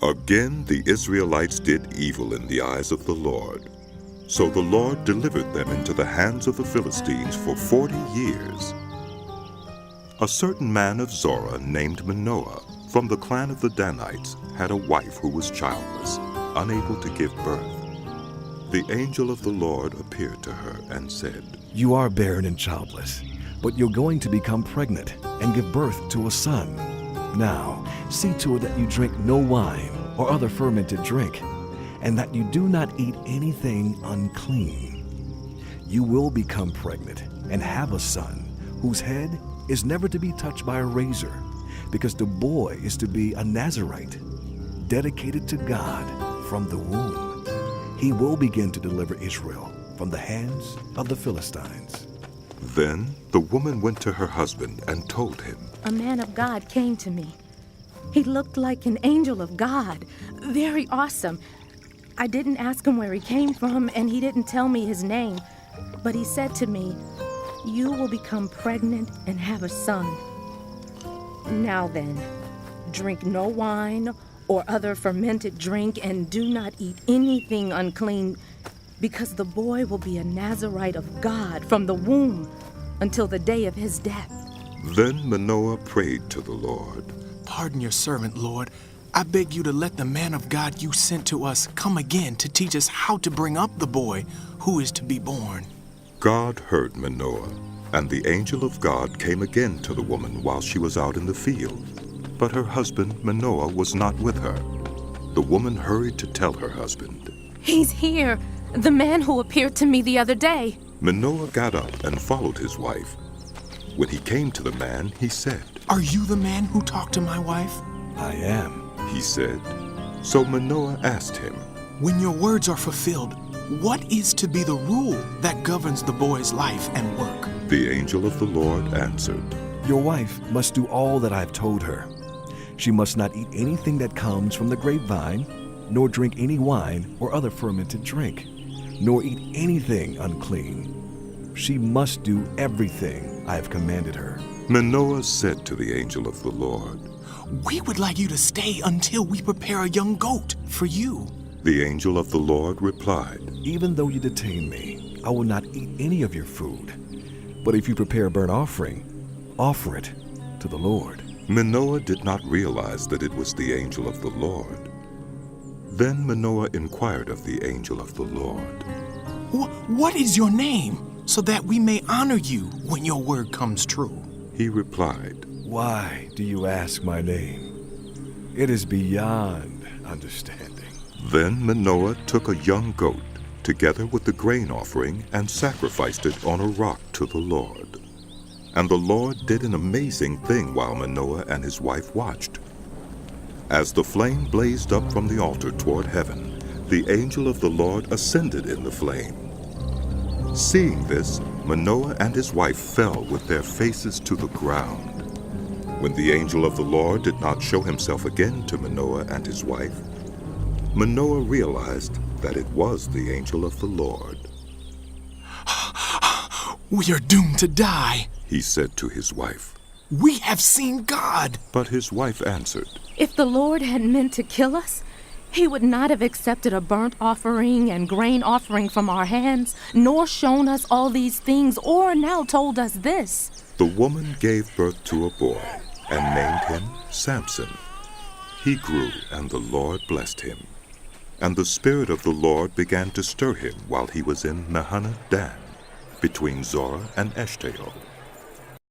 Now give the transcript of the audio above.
Again the Israelites did evil in the eyes of the Lord. So the Lord delivered them into the hands of the Philistines for 40 years. A certain man of Zorah named Manoah, from the clan of the Danites, had a wife who was childless, unable to give birth. The angel of the Lord appeared to her and said, "You are barren and childless, but you're going to become pregnant and give birth to a son. Now, see to it that you drink no wine or other fermented drink, and that you do not eat anything unclean. You will become pregnant and have a son, whose head is never to be touched by a razor, because the boy is to be a Nazirite, dedicated to God from the womb. He will begin to deliver Israel from the hands of the Philistines." Then the woman went to her husband and told him, A man of God came to me. He looked like an angel of God, very awesome. I didn't ask him where he came from, and he didn't tell me his name. But he said to me, "You will become pregnant and have a son. Now then, drink no wine or other fermented drink, and do not eat anything unclean, because the boy will be a Nazirite of God from the womb until the day of his death." Then Manoah prayed to the Lord. "Pardon your servant, Lord. I beg you to let the man of God you sent to us come again to teach us how to bring up the boy who is to be born." God heard Manoah, and the angel of God came again to the woman while she was out in the field. But her husband Manoah was not with her. The woman hurried to tell her husband. "He's here, the man who appeared to me the other day." Manoah got up and followed his wife. When he came to the man, he said, "Are you the man who talked to my wife?" "I am." he said. So Manoah asked him, "When your words are fulfilled, what is to be the rule that governs the boy's life and work?" The angel of the Lord answered, "Your wife must do all that I've told her. She must not eat anything that comes from the grapevine, nor drink any wine or other fermented drink, nor eat anything unclean. She must do everything I have commanded her." Manoah said to the angel of the Lord, "We would like you to stay until we prepare a young goat for you." The angel of the Lord replied, "Even though you detain me, I will not eat any of your food. But if you prepare a burnt offering, offer it to the Lord." Manoah did not realize that it was the angel of the Lord. Then Manoah inquired of the angel of the Lord, What is your name, so that we may honor you when your word comes true?" He replied, "Why do you ask my name? It is beyond understanding." Then Manoah took a young goat, together with the grain offering, and sacrificed it on a rock to the Lord. And the Lord did an amazing thing while Manoah and his wife watched. As the flame blazed up from the altar toward heaven, the angel of the Lord ascended in the flame. Seeing this, Manoah and his wife fell with their faces to the ground. When the angel of the Lord did not show himself again to Manoah and his wife, Manoah realized that it was the angel of the Lord. "We are doomed to die," he said to his wife. "We have seen God." But his wife answered, If the Lord had meant to kill us, he would not have accepted a burnt offering and grain offering from our hands, nor shown us all these things, or now told us this. The woman gave birth to a boy and named him Samson. He grew, and the Lord blessed him. And the Spirit of the Lord began to stir him while he was in Mahaneh Dan, between Zorah and Eshtaol.